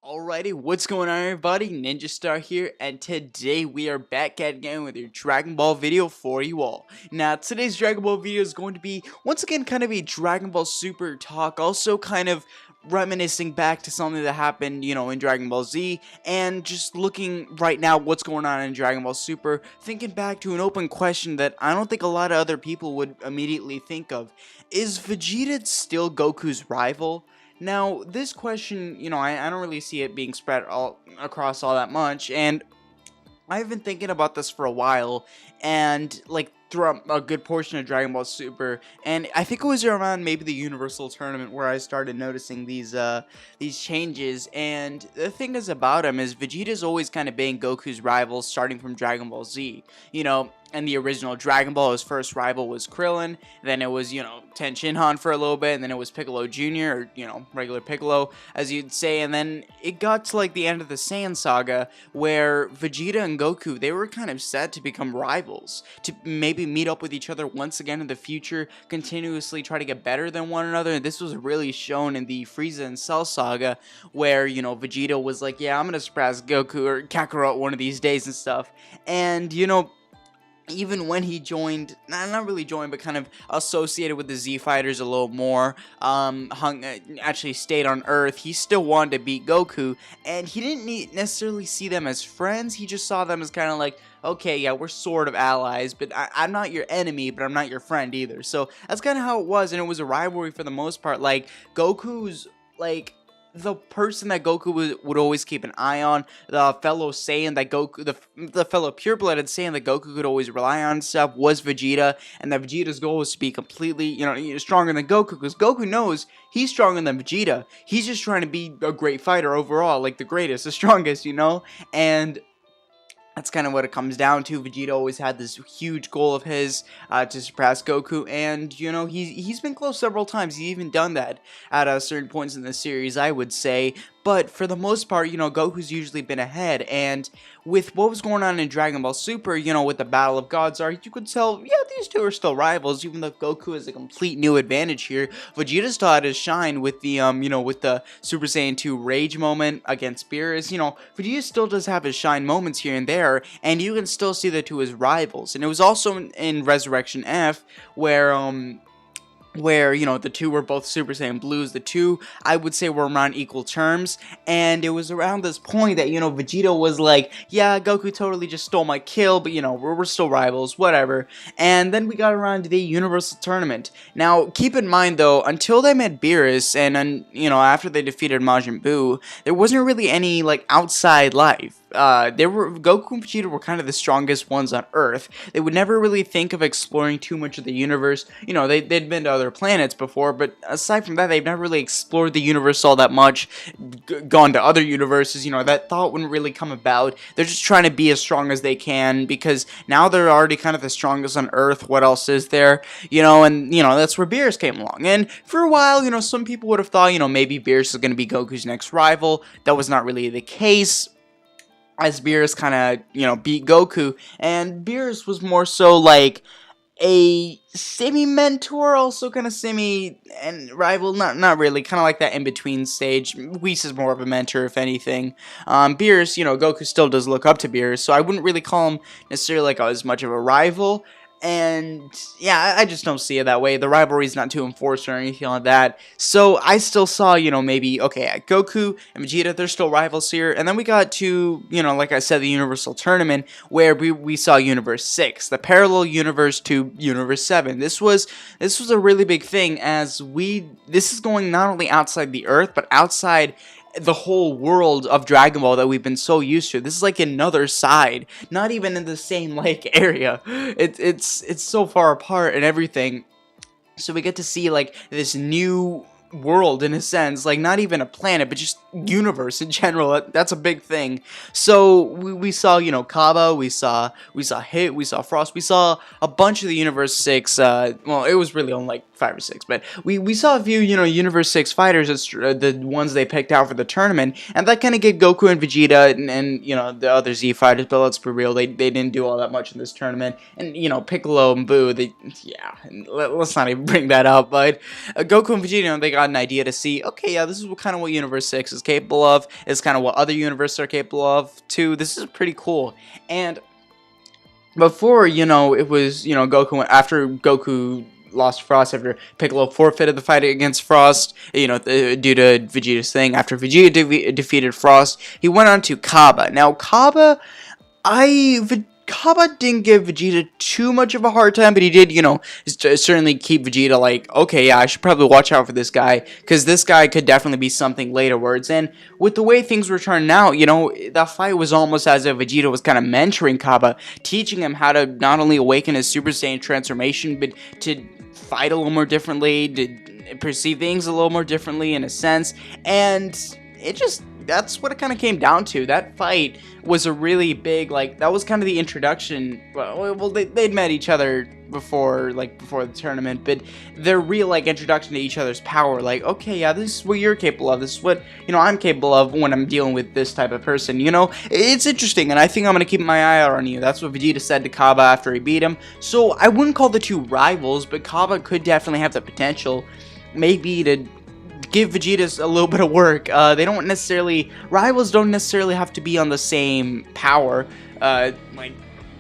Alrighty, what's going on everybody? Ninja Star here, and today we are back at again with your Dragon Ball video for you all. Now, today's Dragon Ball video is going to be, once again, kind of a Dragon Ball Super talk, also kind of reminiscing back to something that happened, in Dragon Ball Z, and just looking right now what's going on in Dragon Ball Super, thinking back to an open question that I don't think a lot of other people would immediately think of. Is Vegeta still Goku's rival? Now, this question, I don't really see it being spread all across all that much, and I've been thinking about this for a while, and like throughout a good portion of Dragon Ball Super, and I think it was around maybe the Universal Tournament where I started noticing these changes. And the thing is about him is Vegeta's always kind of been Goku's rival, starting from Dragon Ball Z. And the original Dragon Ball, his first rival was Krillin, then it was, Ten Shinhan for a little bit, and then it was Piccolo Jr., or, regular Piccolo, as you'd say, and then it got to, like, the end of the Saiyan Saga, where Vegeta and Goku, they were kind of set to become rivals, to maybe meet up with each other once again in the future, continuously try to get better than one another, and this was really shown in the Frieza and Cell Saga, where, Vegeta was like, yeah, I'm gonna surpass Goku or Kakarot one of these days and stuff, and, even when he joined, not really joined, but kind of associated with the Z Fighters a little more, actually stayed on Earth, he still wanted to beat Goku, and he didn't necessarily see them as friends, he just saw them as kind of like, okay, yeah, we're sort of allies, but I'm not your enemy, but I'm not your friend either. So that's kind of how it was, and it was a rivalry for the most part. Like, Goku's, like, the person that Goku would always keep an eye on, the fellow Saiyan that Goku, the fellow pure-blooded Saiyan that Goku could always rely on stuff was Vegeta, and that Vegeta's goal was to be completely, stronger than Goku, because Goku knows he's stronger than Vegeta. He's just trying to be a great fighter overall, like the greatest, the strongest, and that's kind of what it comes down to. Vegeta always had this huge goal of his to surpass Goku, and he's been close several times. He's even done that at certain points in the series, I would say. But for the most part, Goku's usually been ahead, and with what was going on in Dragon Ball Super, with the Battle of Gods arc, you could tell, yeah, these two are still rivals, even though Goku has a complete new advantage here. Vegeta still had his shine with the, with the Super Saiyan 2 Rage moment against Beerus. Vegeta still does have his shine moments here and there, and you can still see the two as rivals. And it was also in Resurrection F, where the two were both Super Saiyan Blues. The two, I would say, were around equal terms, and it was around this point that, Vegeta was like, yeah, Goku totally just stole my kill, but, we're still rivals, whatever. And then we got around to the Universal Tournament. Now, keep in mind, though, until they met Beerus, and, after they defeated Majin Buu, there wasn't really any, like, outside life. Goku and Vegeta were kind of the strongest ones on Earth. They would never really think of exploring too much of the universe. They'd been to other planets before, but aside from that, they've never really explored the universe all that much, gone to other universes. That thought wouldn't really come about. They're just trying to be as strong as they can, because now they're already kind of the strongest on Earth. What else is there? And that's where Beerus came along. And for a while, some people would have thought, maybe Beerus is going to be Goku's next rival. That was not really the case, as Beerus kind of, beat Goku, and Beerus was more so like a semi-mentor, also kind of and rival, not really, kind of like that in-between stage. Whis is more of a mentor, if anything. Beerus, Goku still does look up to Beerus, so I wouldn't really call him necessarily like as much of a rival. And yeah, I just don't see it that way. The rivalry's not too enforced or anything like that. So I still saw, maybe, okay, Goku and Vegeta, they're still rivals here. And then we got to, like I said, the Universal Tournament, where we saw Universe 6, the parallel universe to Universe 7. This was a really big thing, as this is going not only outside the Earth, but outside the whole world of Dragon Ball that we've been so used to. This is like another side, not even in the same like area. It's so far apart and everything. So we get to see like this new world, in a sense, like not even a planet, but just universe in general. That's a big thing. So we saw, Kaba, we saw Hit, we saw Frost, we saw a bunch of the Universe 6, well, it was really only like 5 or 6, but we saw a few, Universe 6 fighters, the ones they picked out for the tournament, and that kind of gave Goku and Vegeta and the other Z fighters, but let's be real, they didn't do all that much in this tournament, and, Piccolo and Buu, let's not even bring that up, but Goku and Vegeta, they got an idea to see, okay, yeah, this is what kind of what Universe 6 is capable of. It's kind of what other universes are capable of too. This is pretty cool. And before, it was, Goku, after Goku lost Frost, after Piccolo forfeited the fight against Frost, due to Vegeta's thing. After Vegeta defeated Frost, he went on to Kaba. Now, Kaba didn't give Vegeta too much of a hard time, but he did, certainly keep Vegeta like, okay, yeah, I should probably watch out for this guy, because this guy could definitely be something laterwards. And with the way things were turning out, that fight was almost as if Vegeta was kind of mentoring Kaba, teaching him how to not only awaken his Super Saiyan transformation, but to fight a little more differently, to perceive things a little more differently in a sense. And that's what it kind of came down to. That fight was a really big, that was kind of the introduction. Well, they'd met each other before the tournament, but their real, introduction to each other's power. Okay, yeah, this is what you're capable of. This is what, I'm capable of when I'm dealing with this type of person, It's interesting, and I think I'm going to keep my eye out on you. That's what Vegeta said to Kaba after he beat him. So, I wouldn't call the two rivals, but Kaba could definitely have the potential, maybe, to give Vegeta a little bit of work. Rivals don't necessarily have to be on the same power,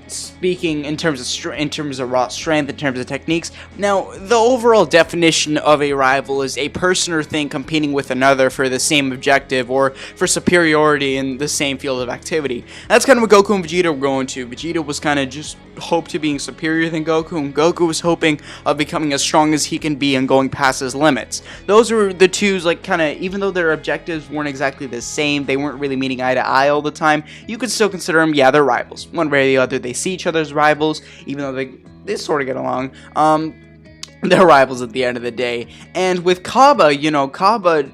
speaking in terms of raw strength, in terms of techniques. Now, the overall definition of a rival is a person or thing competing with another for the same objective or for superiority in the same field of activity. That's kind of what Goku and Vegeta were going to. Vegeta was kind of just hoped to being superior than Goku, and Goku was hoping of becoming as strong as he can be and going past his limits. Those were the two's, even though their objectives weren't exactly the same, they weren't really meeting eye to eye all the time, you could still consider them, yeah, they're rivals. One way or the other, they see each other as rivals, even though they sort of get along. They're rivals at the end of the day. And with Kaba, Kaba,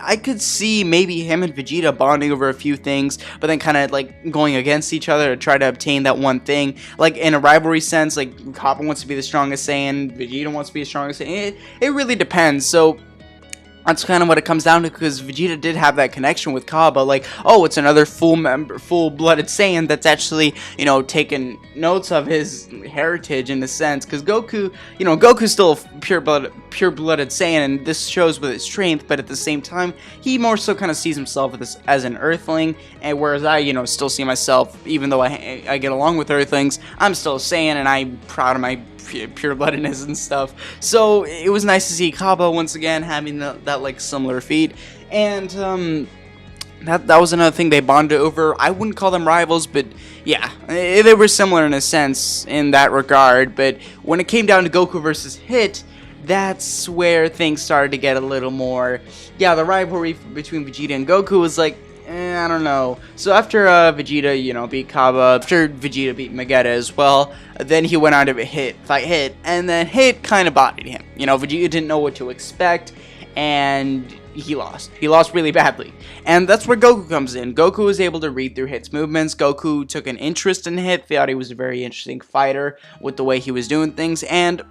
I could see maybe him and Vegeta bonding over a few things, but then kind of going against each other to try to obtain that one thing. In a rivalry sense, Kaba wants to be the strongest Saiyan, Vegeta wants to be the strongest Saiyan. It really depends. So that's kind of what it comes down to, because Vegeta did have that connection with Kaba, oh, it's another full-blooded Saiyan that's actually, taking notes of his heritage in a sense, because Goku's still a pure-blooded Saiyan, and this shows with his strength, but at the same time, he more so kind of sees himself as an Earthling, and whereas I, still see myself, even though I get along with Earthlings, I'm still a Saiyan, and I'm proud of my pure-bloodedness and stuff. So it was nice to see Kaba once again having that similar feat, and that was another thing they bonded over. I wouldn't call them rivals, but yeah, they were similar in a sense in that regard. But when it came down to Goku versus Hit, that's where things started to get a little more, yeah, the rivalry between Vegeta and Goku was I don't know. So after Vegeta, beat Kaba, after Vegeta beat Vegeta as well, then he went on to fight Hit, and then Hit kind of bodied him. Vegeta didn't know what to expect, and he lost. He lost really badly. And that's where Goku comes in. Goku was able to read through Hit's movements. Goku took an interest in Hit, thought he was a very interesting fighter with the way he was doing things, and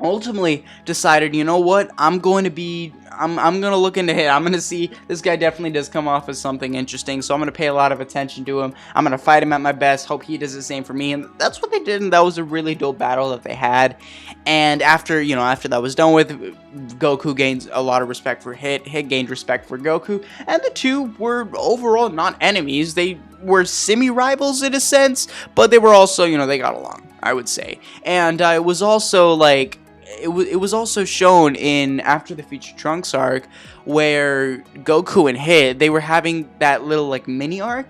ultimately decided, you know what, I'm going to look into Hit. I'm going to see, this guy definitely does come off as something interesting, so I'm going to pay a lot of attention to him. I'm going to fight him at my best, hope he does the same for me, and that's what they did, and that was a really dope battle that they had. And after that was done with, Goku gains a lot of respect for Hit, Hit gained respect for Goku, and the two were overall not enemies. They were semi-rivals in a sense, but they were also, they got along, I would say. And it was also it was also shown in After the Future Trunks arc, where Goku and Hit, they were having that little mini arc,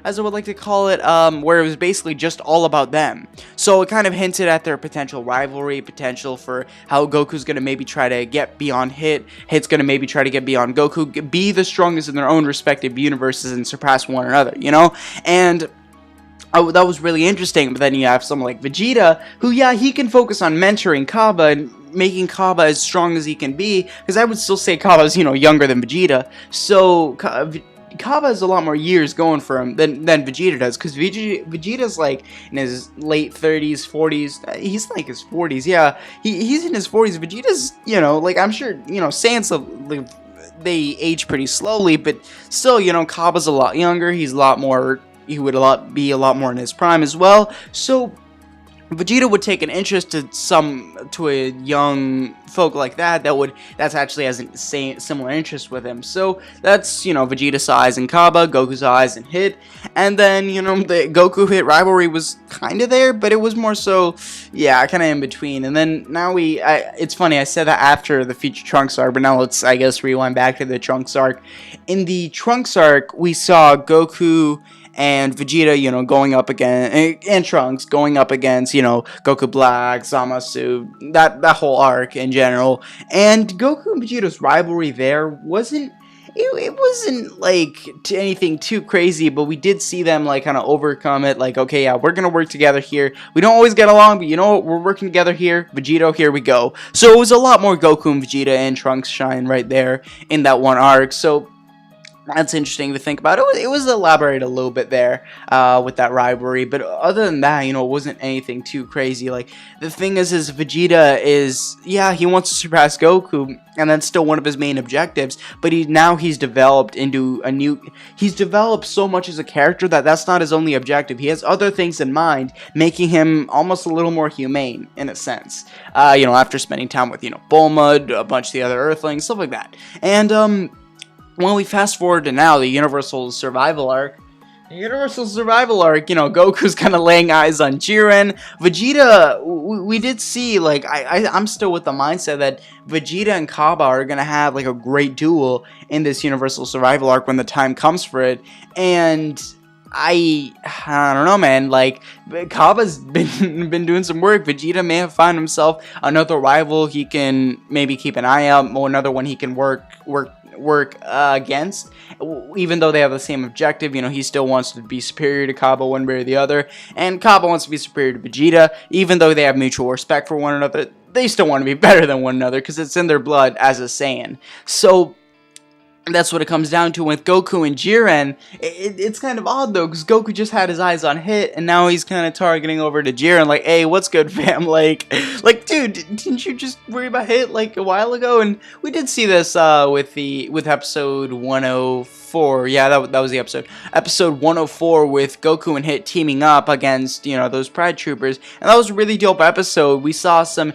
as I would like to call it, where it was basically just all about them. So it kind of hinted at their potential rivalry, potential for how Goku's going to maybe try to get beyond Hit, Hit's going to maybe try to get beyond Goku, be the strongest in their own respective universes and surpass one another, And that was really interesting. But then you have someone like Vegeta, who, yeah, he can focus on mentoring Kaba and making Kaba as strong as he can be, because I would still say Kaba's, younger than Vegeta. So Kaba has a lot more years going for him than Vegeta does, because Vegeta's in his late 30s, 40s. He's his 40s, yeah. He's in his 40s. Vegeta's, I'm sure, Saiyans, they age pretty slowly, but still, Kaba's a lot younger. He would be a lot more in his prime as well. So Vegeta would take an interest to a young folk like that's actually has a similar interest with him. So that's, Vegeta saw Aizen Kaba, Goku saw Aizen Hit, and then, the Goku Hit rivalry was kind of there, but it was more so, yeah, kind of in between. And then now it's funny, I said that after the Future Trunks arc, but now let's, I guess, rewind back to the Trunks arc. In the Trunks arc, we saw Goku and Vegeta, going up against, and Trunks going up against, Goku Black, Zamasu, that whole arc in general. And Goku and Vegeta's rivalry there wasn't like anything too crazy, but we did see them like kind of overcome it. Like, okay, yeah, we're gonna work together here. We don't always get along, but you know what? We're working together here. Vegeta, here we go. So it was a lot more Goku and Vegeta and Trunks shine right there in that one arc. So that's interesting to think about. It was elaborated a little bit there with that rivalry, but other than that, it wasn't anything too crazy. Like, the thing is Vegeta is, yeah, he wants to surpass Goku, and that's still one of his main objectives, but he's developed into he's developed so much as a character that's not his only objective. He has other things in mind, making him almost a little more humane, in a sense, after spending time with, Bulma, a bunch of the other Earthlings, stuff like that. And, when we fast forward to now, the Universal Survival arc, Goku's kind of laying eyes on Jiren. Vegeta, we did see, like, I'm still with the mindset that Vegeta and Kaba are going to have, like, a great duel in this Universal Survival arc when the time comes for it. And I don't know, man. Like, Kaba's been doing some work. Vegeta may have found himself another rival he can maybe keep an eye out, or another one he can work against, even though they have the same objective. He still wants to be superior to Kaba one way or the other, and Kaba wants to be superior to Vegeta. Even though they have mutual respect for one another, they still want to be better than one another because it's in their blood as a Saiyan. So that's what it comes down to with Goku and Jiren. It's kind of odd though, because Goku just had his eyes on Hit, and now he's kind of targeting over to Jiren, like, hey, what's good, fam? Like, dude, didn't you just worry about Hit like a while ago? And we did see this with episode 104. Yeah, that was the episode. Episode 104 with Goku and Hit teaming up against, those Pride Troopers, and that was a really dope episode. We saw some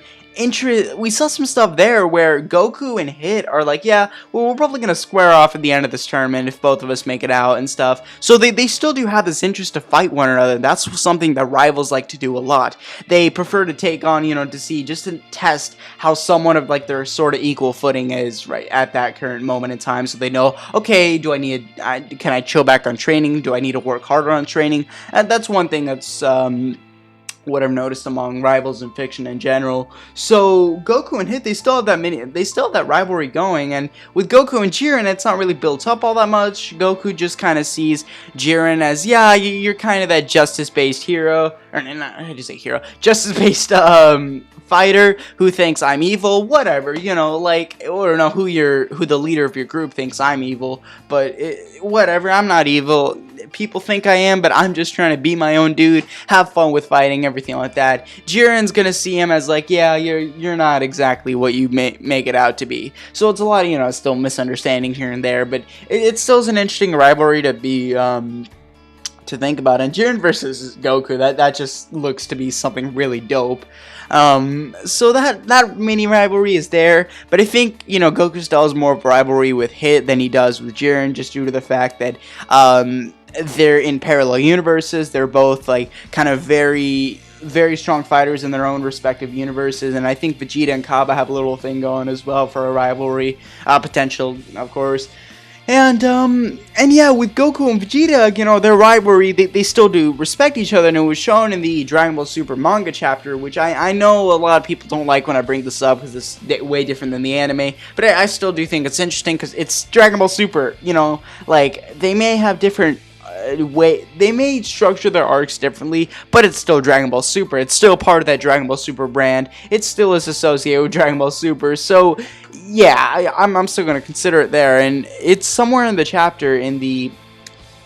stuff there where Goku and Hit are like, yeah, well, we're probably going to square off at the end of this tournament if both of us make it out and stuff. So they still do have this interest to fight one another. That's something that rivals like to do a lot. They prefer to take on, just to test how someone of, like, their sort of equal footing is right at that current moment in time. So they know, okay, can I chill back on training? Do I need to work harder on training? And that's one thing that's, what I've noticed among rivals in fiction in general. So Goku and Hit, they still have that rivalry going, and with Goku and Jiren, it's not really built up all that much. Goku just kind of sees Jiren as, yeah, you're kind of that justice-based hero, or not, how do you say hero? Justice-based fighter who thinks I'm evil, whatever, like, or no, who the leader of your group thinks I'm evil, but whatever, I'm not evil. People think I am, but I'm just trying to be my own dude, have fun with fighting, everything like that. Jiren's gonna see him as like, yeah, you're not exactly what you make it out to be. So it's a lot of, still misunderstanding here and there, but it still is an interesting rivalry to be, to think about. And Jiren versus Goku, that just looks to be something really dope. So that mini rivalry is there, but I think, Goku still has more of a rivalry with Hit than he does with Jiren, just due to the fact that, they're in parallel universes. They're both, like, kind of very, very strong fighters in their own respective universes, and I think Vegeta and Kaba have a little thing going as well for a rivalry potential, of course. And yeah, with Goku and Vegeta, their rivalry, they still do respect each other, and it was shown in the Dragon Ball Super manga chapter, which I know a lot of people don't like when I bring this up, because it's way different than the anime, but I still do think it's interesting, because it's Dragon Ball Super, like, they may have different they may structure their arcs differently, but it's still Dragon Ball Super. It's still part of that Dragon Ball Super brand. It still is associated with Dragon Ball Super. So yeah, I'm still going to consider it there, and it's somewhere in the chapter, in the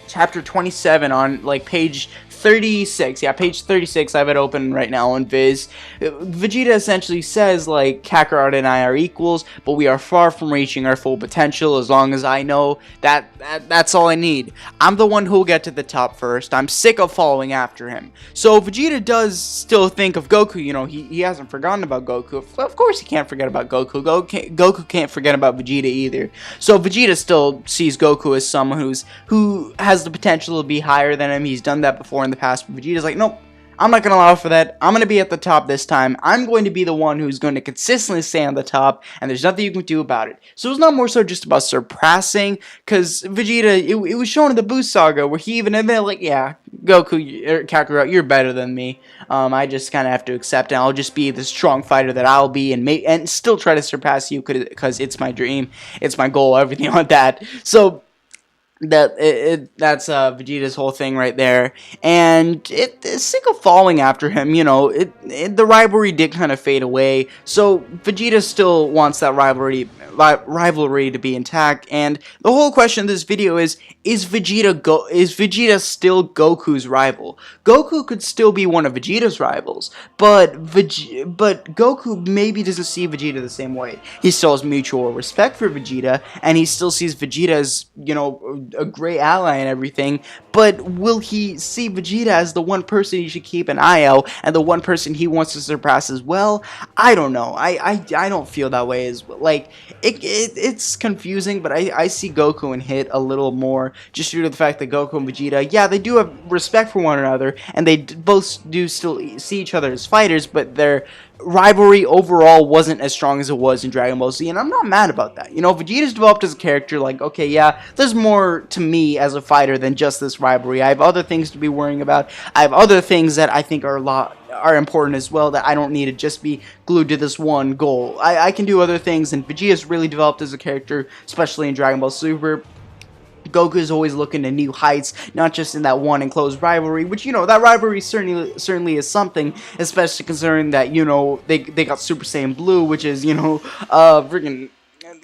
chapter 27 on, like, page 36, yeah, page 36, I have it open right now on Viz. Vegeta essentially says, like, Kakarot and I are equals, but we are far from reaching our full potential. As long as I know that's all I need. I'm the one who will get to the top first. I'm sick of following after him. So Vegeta does still think of Goku. You know, he hasn't forgotten about Goku. Of course he can't forget about Goku. Goku can't forget about Vegeta either. So Vegeta still sees Goku as someone who has the potential to be higher than him. He's done that before in the past, but Vegeta's like, nope, I'm not going to allow for that. I'm going to be at the top this time. I'm going to be the one who's going to consistently stay on the top, and there's nothing you can do about it. So it's not more so just about surpassing, because Vegeta, it was shown in the Boo Saga, where he even admitted, like, yeah, Goku, Kakarot, you're better than me. I just kind of have to accept it. I'll just be the strong fighter that I'll be, and still try to surpass you, because it's my dream, it's my goal, everything like that. So that's Vegeta's whole thing right there, and it's sick of following after him. You know, the rivalry did kind of fade away, so Vegeta still wants that rivalry to be intact. And the whole question of this video is Vegeta still Goku's rival? Goku could still be one of Vegeta's rivals, but Goku maybe doesn't see Vegeta the same way. He still has mutual respect for Vegeta, and he still sees Vegeta as, you know, a great ally and everything, but will he see Vegeta as the one person he should keep an eye out, and the one person he wants to surpass as well? I don't know. I don't feel that way as well. Like, it's confusing, but I see Goku and Hit a little more, just due to the fact that Goku and Vegeta, yeah, they do have respect for one another, and they both do still see each other as fighters, but their rivalry overall wasn't as strong as it was in Dragon Ball Z, and I'm not mad about that. You know, Vegeta's developed as a character, like, okay, yeah, there's more to me as a fighter than just this rivalry. I have other things to be worrying about. I have other things that I think are important as well, that I don't need to just be glued to this one goal. I can do other things, and Vegeta's really developed as a character, especially in Dragon Ball Super. Goku is always looking to new heights, not just in that one enclosed rivalry, which, you know, that rivalry certainly is something, especially considering that, you know, they got Super Saiyan Blue, which is, you know, freaking,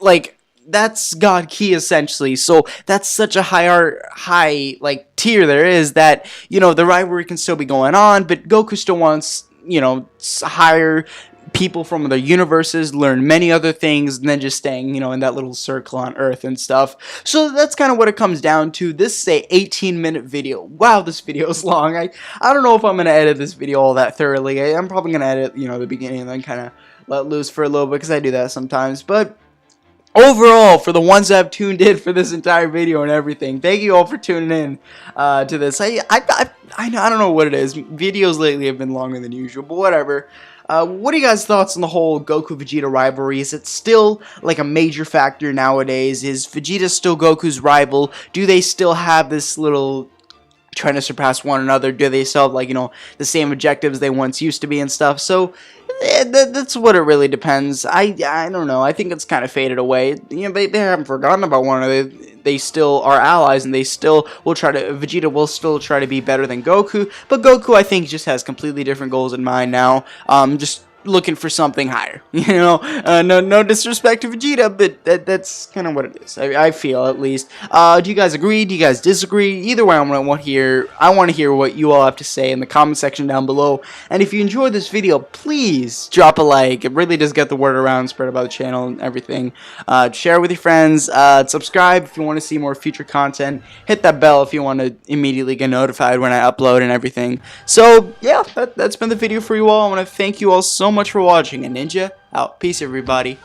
like, that's God Key essentially. So that's such a high like tier there is, that, you know, the rivalry can still be going on, but Goku still wants, you know, higher people from other universes, learn many other things than just staying, you know, in that little circle on Earth and stuff. So that's kind of what it comes down to. This is a 18-minute video. Wow, this video is long. I don't know if I'm going to edit this video all that thoroughly. I'm probably going to edit, you know, the beginning and then kind of let loose for a little bit, because I do that sometimes. But overall, for the ones that have tuned in for this entire video and everything, thank you all for tuning in to this. I don't know what it is. Videos lately have been longer than usual, but whatever. What are you guys' thoughts on the whole Goku-Vegeta rivalry? Is it still like a major factor nowadays? Is Vegeta still Goku's rival? Do they still have this little trying to surpass one another? Do they still have, like, you know, the same objectives they once used to be and stuff? So that's what it really depends. I don't know. I think it's kind of faded away. You know, they haven't forgotten about one another. They still are allies, and they still will try to. Vegeta will still try to be better than Goku, but Goku, I think, just has completely different goals in mind now. Just looking for something higher, you know. No disrespect to Vegeta, but that's kind of what it is. I feel, at least. Do you guys agree? Do you guys disagree? Either way, I want to hear what you all have to say in the comment section down below. And if you enjoyed this video, please drop a like. It really does get the word around, spread about the channel and everything. Share with your friends. Subscribe if you want to see more future content. Hit that bell if you want to immediately get notified when I upload and everything. So yeah, that's been the video for you all. I want to thank you all so much for watching, and Ninja out. Peace, everybody.